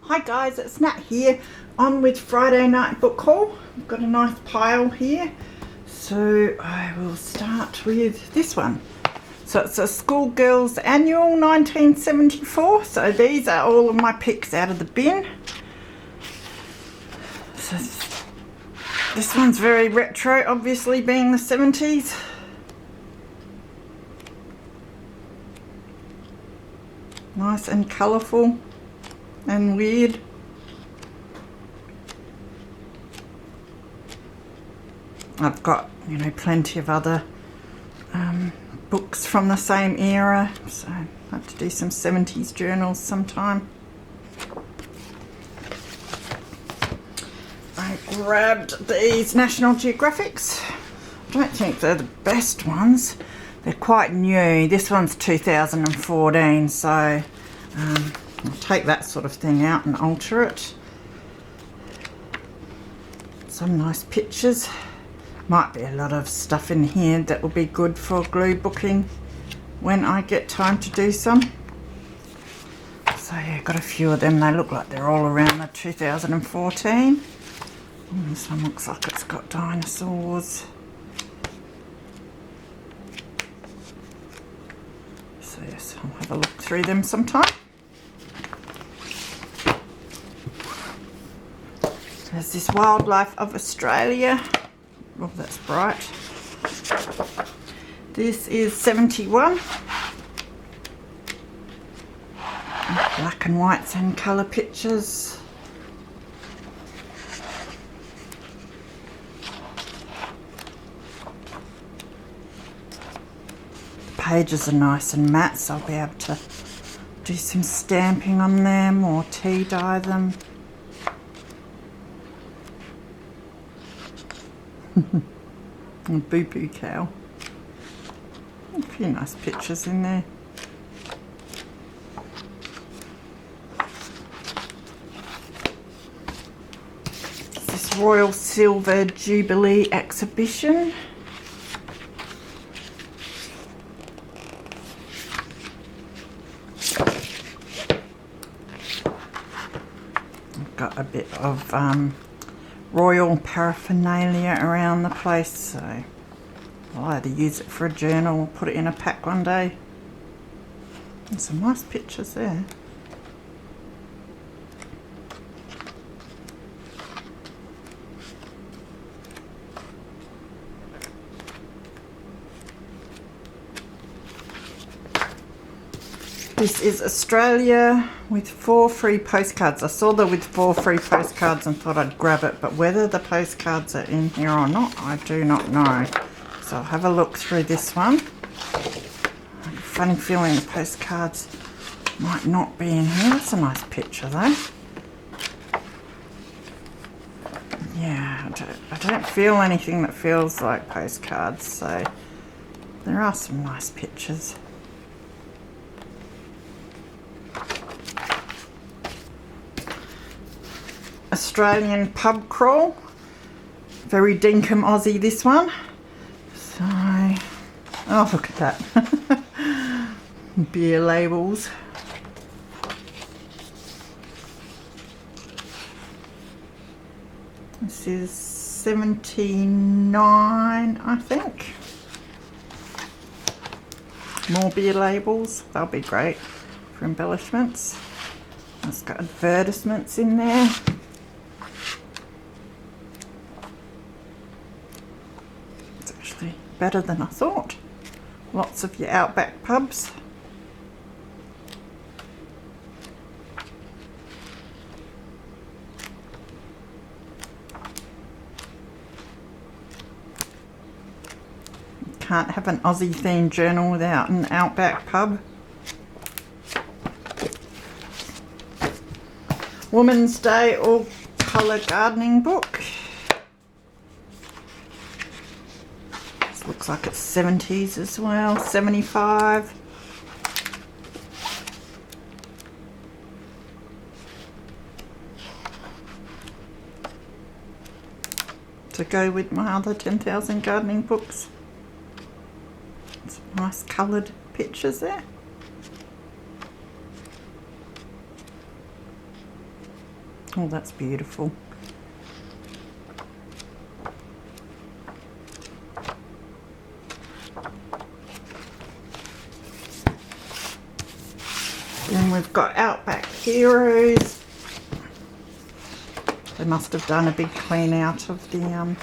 Hi guys, it's Nat here. I'm with Friday night book haul. I've got a nice pile here. So I will start with this one. So it's a Schoolgirls Annual 1974. So these are all of my picks out of the bin. So this one's very retro, obviously being the 70s. Nice and colourful and weird. I've got, plenty of other books from the same era, so I'll have to do some 70s journals sometime. I grabbed these National Geographics. I don't think they're the best ones. They're quite new. This one's 2014, so I'll take that sort of thing out and alter it. Some nice pictures. Might be a lot of stuff in here that will be good for glue booking when I get time to do some. So yeah, got a few of them. They look like they're all around the 2014. This one looks like it's got dinosaurs. So yes, I'll have a look through them sometime. There's this Wildlife of Australia. Oh, that's bright. This is 71. Black and whites and colour pictures. The pages are nice and matte, so I'll be able to do some stamping on them or tea dye them. And boo-boo cow. A few nice pictures in there. This Royal Silver Jubilee exhibition. I've got a bit of royal paraphernalia around the place, so I'll either use it for a journal or put it in a pack one day. And some nice pictures there. This is Australia with 4 free postcards. I saw the with 4 free postcards and thought I'd grab it, but whether the postcards are in here or not, I do not know. So I'll have a look through this one. I have a funny feeling the postcards might not be in here. That's a nice picture though. Yeah, I don't feel anything that feels like postcards, so there are some nice pictures. Australian pub crawl. Very dinkum Aussie, this one. So, oh, look at that. Beer labels. This is 79, I think. More beer labels. They'll be great for embellishments. It's got advertisements in there. Better than I thought. Lots of your Outback pubs. You can't have an Aussie themed journal without an Outback pub. Women's Day all colour gardening book. Looks like it's 70s as well, 75. To go with my other 10,000 gardening books. Some nice coloured pictures there. Oh, that's beautiful. Then we've got Outback Heroes. They must have done a big clean out of the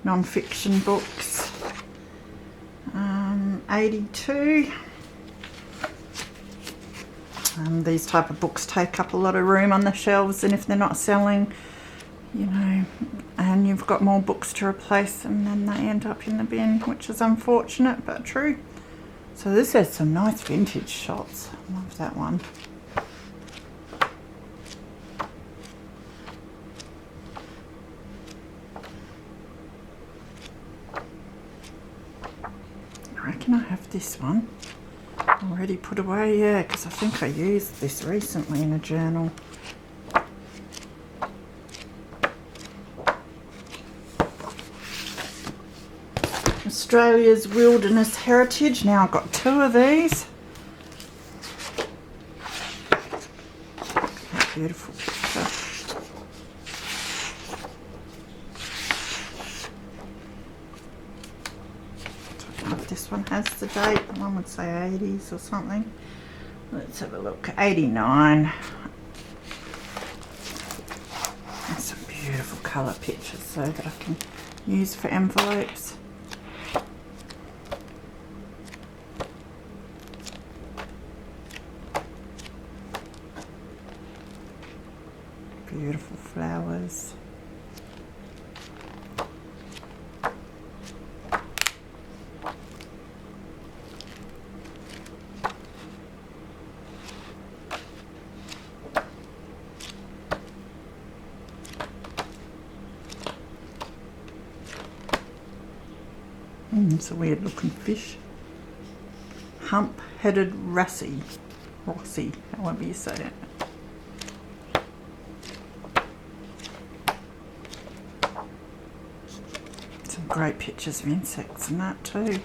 non-fiction books. 82. These type of books take up a lot of room on the shelves, and if they're not selling, you know, and you've got more books to replace them, then they end up in the bin, which is unfortunate but true. So this has some nice vintage shots. Love that one. I reckon I have this one already put away, yeah, because I think I used this recently in a journal. Australia's Wilderness Heritage. Now I've got 2 of these. How beautiful picture. I don't know if this one has the date. One would say 80s or something. Let's have a look. 89. And some beautiful colour pictures so that I can use for envelopes. Beautiful flowers. It's a weird looking fish. Hump-headed Rossi, however you say it. Some great pictures of insects and that too.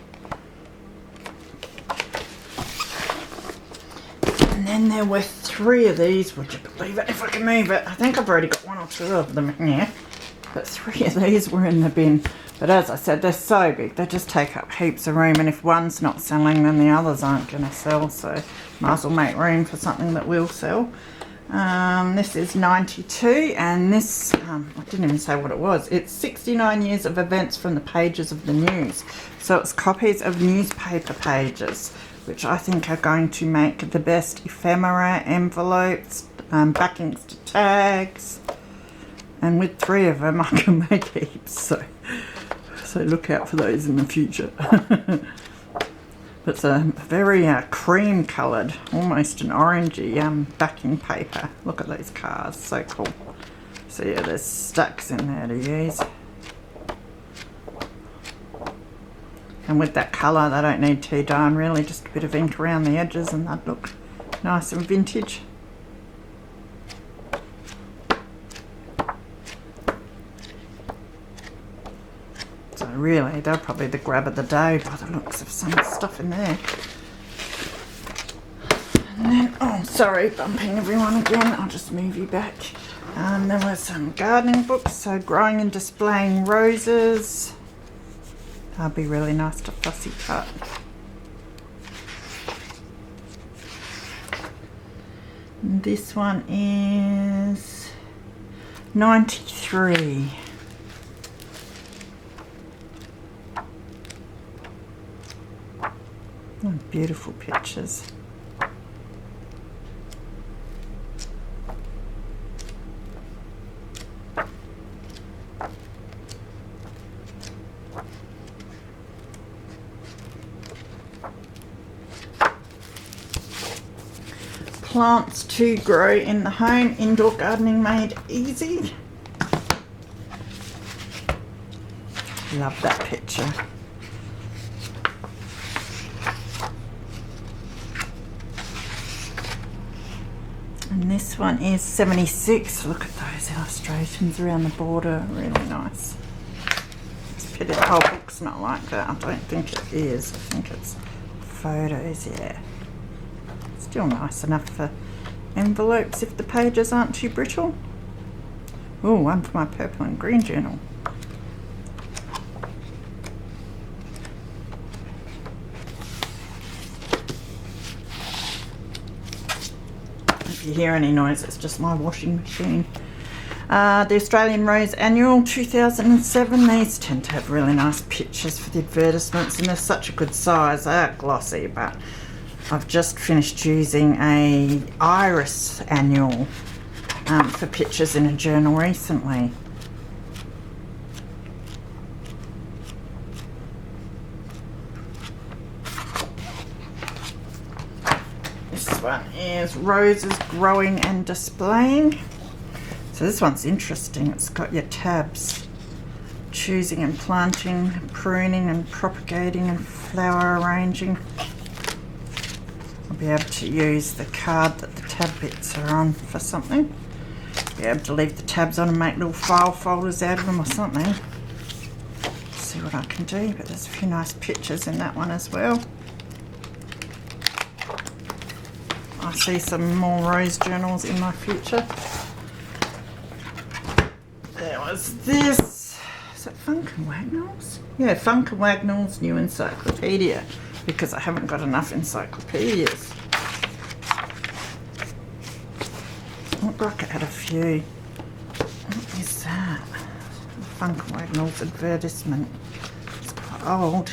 And then there were 3 of these, would you believe it, if I can move it. I think I've already got 1 or 2 of them in here, but 3 of these were in the bin. But as I said, they're so big, they just take up heaps of room, and if one's not selling, then the others aren't going to sell, so might as well make room for something that will sell. This is 92, and this, I didn't even say what it was. It's 69 years of events from the pages of the news. So it's copies of newspaper pages, which I think are going to make the best ephemera, envelopes, backings to tags. And with 3 of them, I can make heaps, so look out for those in the future. It's a very cream coloured, almost an orangey backing paper. Look at these cars, so cool. So yeah, there's stacks in there to use. And with that colour, they don't need too darn really, just a bit of ink around the edges and they'd look nice and vintage. So really, they're probably the grab of the day by the looks of some stuff in there. And then, oh sorry, bumping everyone again, I'll just move you back. There were some gardening books, so growing and displaying roses. That'd be really nice to fussy cut. And this one is 93. Oh, beautiful pictures. Plants to grow in the home, indoor gardening made easy. Love that picture. And this one is 76. Look at those illustrations around the border, really nice. It's a pity the whole book's not like that. I don't think it is. I think it's photos, yeah. Still nice enough for envelopes if the pages aren't too brittle. Oh, one for my purple and green journal. If you hear any noise, it's just my washing machine. The Australian Rose Annual 2007. These tend to have really nice pictures for the advertisements, and they're such a good size. They are glossy, but I've just finished using a Iris Annual for pictures in a journal recently. This one is Roses Growing and Displaying. So this one's interesting. It's got your tabs. Choosing and planting, pruning and propagating and flower arranging. I'll be able to use the card that the tab bits are on for something. Be able to leave the tabs on and make little file folders out of them or something. See what I can do, but there's a few nice pictures in that one as well. I see some more rose journals in my future. There was this. Is it Funk and Wagnalls? Yeah, Funk and Wagnalls New Encyclopedia, because I haven't got enough encyclopedias. Looked like it had a few. What is that? Funk and Wagnalls advertisement. It's quite old.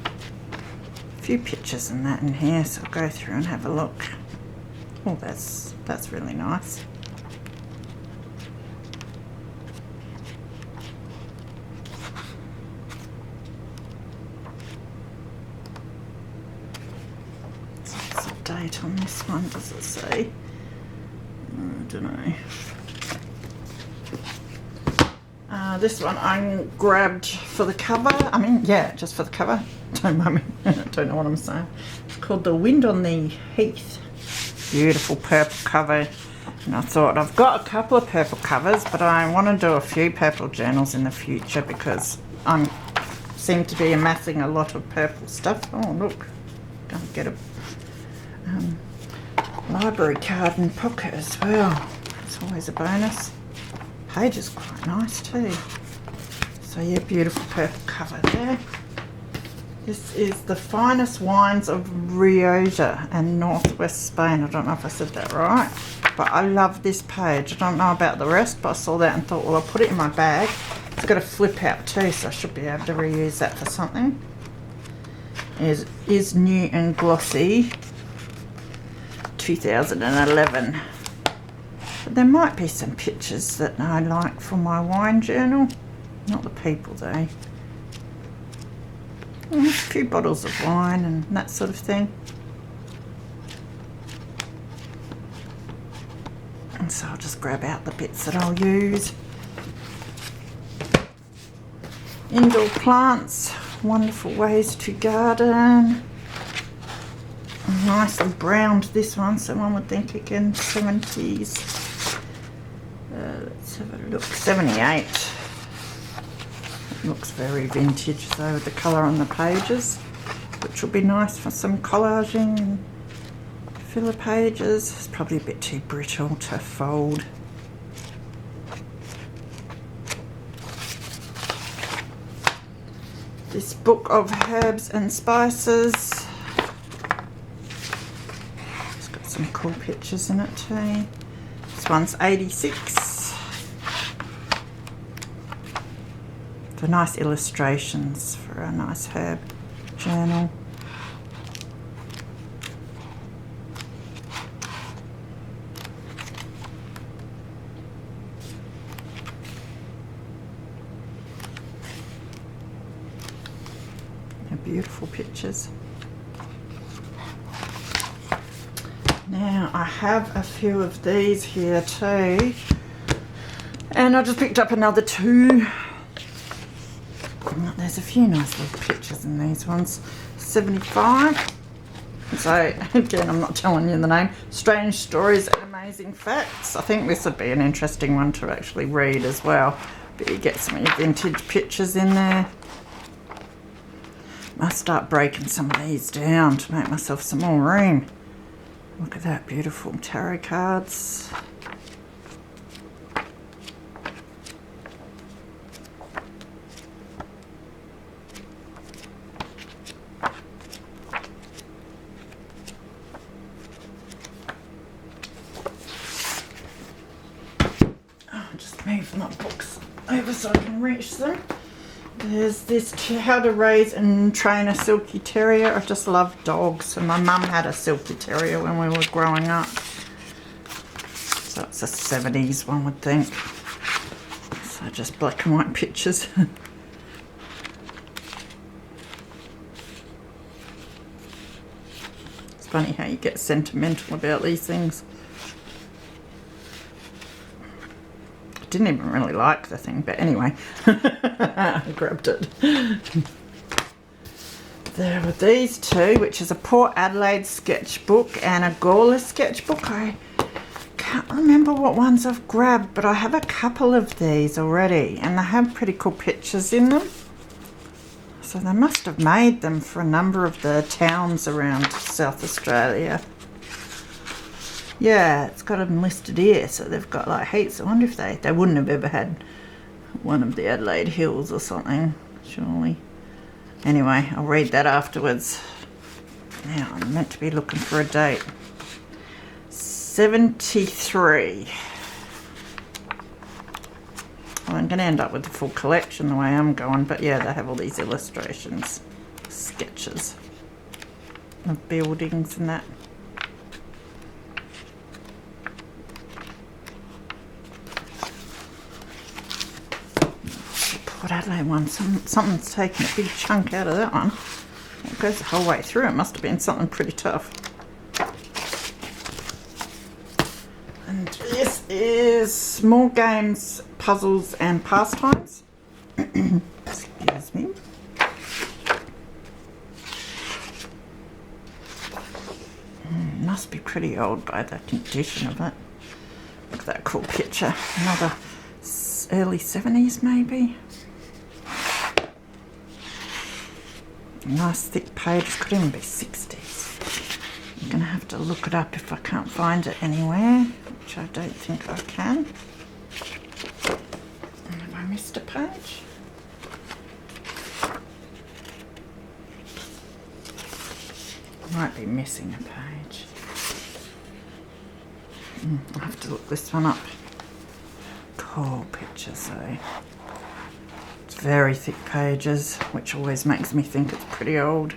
A few pictures and that in here, so I'll go through and have a look. Oh, that's really nice. Date on this one, does it say? I don't know. This one I grabbed for the cover. I mean, yeah, just for the cover. Don't mind me. Don't know what I'm saying. It's called The Wind on the Heath. Beautiful purple cover. And I thought, I've got a couple of purple covers, but I want to do a few purple journals in the future because I seem to be amassing a lot of purple stuff. Oh, look. Gonna get a library card and pocket as well. It's always a bonus. Page is quite nice too. So yeah, beautiful purple cover there. This is The Finest Wines of Rioja and Northwest Spain. I don't know if I said that right, but I love this page. I don't know about the rest, but I saw that and thought, well, I'll put it in my bag. It's got a flip out too, so I should be able to reuse that for something. It is new and glossy. 2011. But there might be some pictures that I like for my wine journal. Not the people though. A few bottles of wine and that sort of thing. And so I'll just grab out the bits that I'll use. Indoor plants, wonderful ways to garden. Nicely browned this one, so one would think again 70s. Let's have a look. 78. It looks very vintage though with the colour on the pages, which will be nice for some collaging and filler pages. It's probably a bit too brittle to fold. This book of herbs and spices. Some cool pictures in it too. This one's 86. For nice illustrations for a nice herb journal. They're beautiful pictures. Now I have a few of these here too, and I just picked up another two. There's a few nice little pictures in these ones. 75. So again, I'm not telling you the name. Strange Stories and Amazing Facts. I think this would be an interesting one to actually read as well. But you get some of your vintage pictures in there. I'll start breaking some of these down to make myself some more room. Look at that, beautiful tarot cards. move my books over so I can reach them. There's this How to Raise and Train a Silky Terrier. I just love dogs, and my mum had a Silky Terrier when we were growing up. So it's a 70s, one would think. So just black and white pictures. It's funny how you get sentimental about these things. I didn't even really like the thing, but anyway, I grabbed it. There were these two, which is a Port Adelaide sketchbook and a Gawler sketchbook. I can't remember what ones I've grabbed, but I have a couple of these already, and they have pretty cool pictures in them. So they must have made them for a number of the towns around South Australia. Yeah, it's got them listed here, so they've got like heaps. I wonder if they wouldn't have ever had one of the Adelaide Hills or something, surely. Anyway, I'll read that afterwards. Now, I'm meant to be looking for a date. 73. Well, I'm going to end up with the full collection the way I'm going, but yeah, they have all these illustrations, sketches of buildings and that. Port Adelaide one, something's taken a big chunk out of that one. It goes the whole way through. It must have been something pretty tough. And this is Small Games, Puzzles and Pastimes. Excuse me. Must be pretty old by the condition of it. Look at that cool picture. Another early 70s maybe. Nice thick pages, could even be 60s. I'm going to have to look it up if I can't find it anywhere, which I don't think I can. Have I missed a page? I might be missing a page. I'll have to look this one up. Cool pictures though. It's very thick pages, which always makes me think it's pretty old.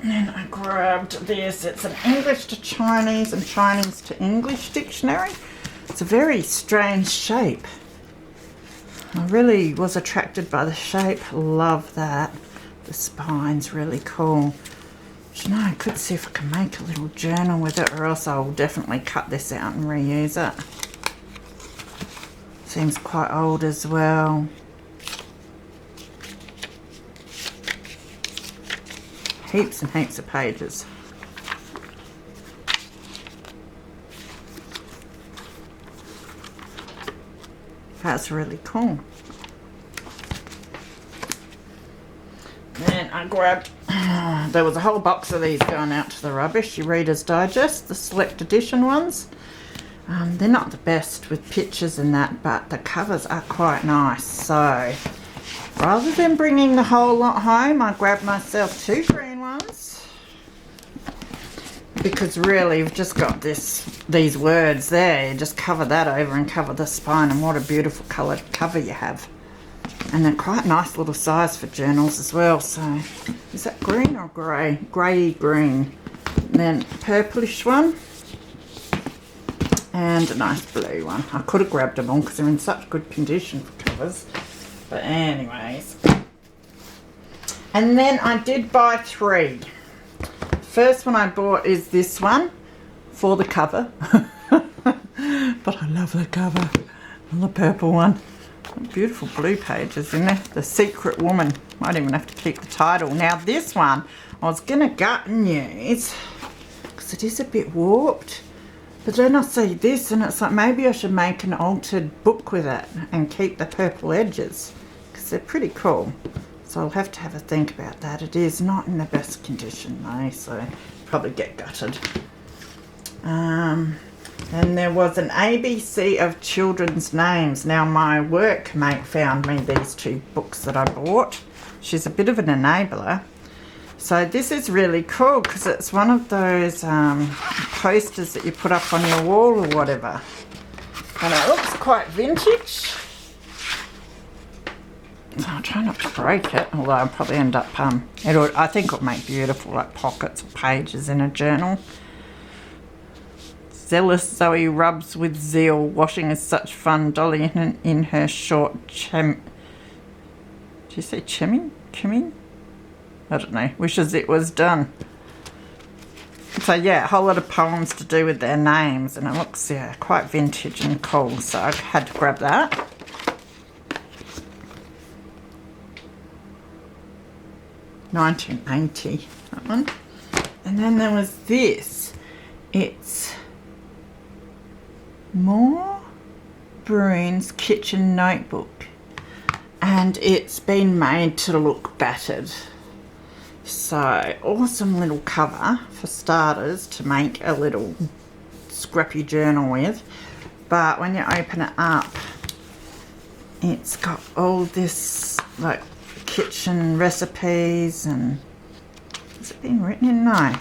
And I grabbed this. It's an English to Chinese and Chinese to English dictionary. It's a very strange shape. I really was attracted by the shape. Love that. The spine's really cool. But you know, I could see if I can make a little journal with it, or else I'll definitely cut this out and reuse it. Seems quite old as well. Heaps and heaps of pages. That's really cool. Then I grabbed, there was a whole box of these going out to the rubbish, your Reader's Digest, the select edition ones. They're not the best with pictures and that, but the covers are quite nice. So rather than bringing the whole lot home, I grabbed myself two green ones, because really we've just got these words there. You just cover that over and cover the spine, and what a beautiful coloured cover you have. And they're quite nice little size for journals as well. So is that green or grey? Grey green. And then a purplish one and a nice blue one. I could have grabbed them all because they're in such good condition for covers. But anyways. And then I did buy three. First one I bought is this one for the cover. But I love the cover. And the purple one. Beautiful blue pages in there. The Secret Woman. Might even have to keep the title. Now this one I was going to gut and use because it is a bit warped. But then I see this and it's like maybe I should make an altered book with it and keep the purple edges because they're pretty cool. So I'll have to have a think about that. It is not in the best condition though, so probably get gutted. And there was an ABC of children's names. Now my workmate found me these 2 books that I bought. She's a bit of an enabler. So this is really cool because it's one of those posters that you put up on your wall or whatever. And it looks quite vintage. So I'll try not to break it, although I'll probably end up, I think it'll make beautiful like pockets or pages in a journal. Zealous Zoe rubs with zeal. Washing is such fun. Dolly in her short did you say Chimming? I don't know. Wishes it was done. So yeah, a whole lot of poems to do with their names, and it looks quite vintage and cool. So I had to grab that. $19.80, that one. And then there was this. It's More Bruin's Kitchen Notebook, and it's been made to look battered. So awesome little cover for starters to make a little scrappy journal with, but when you open it up, it's got all this like kitchen recipes, and has it been written in? No.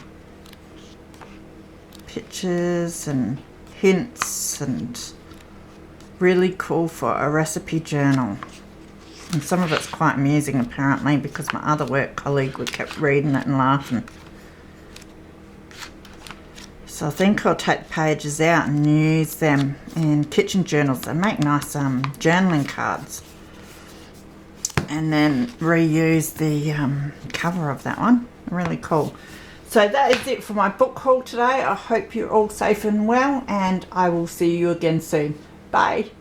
Pictures and hints, and really cool for a recipe journal. And some of it's quite amusing apparently, because my other work colleague kept reading it and laughing. So I think I'll take the pages out and use them in kitchen journals. They make nice journaling cards. And then reuse the cover of that one. Really cool. So that is it for my book haul today. I hope you're all safe and well, and I will see you again soon. Bye.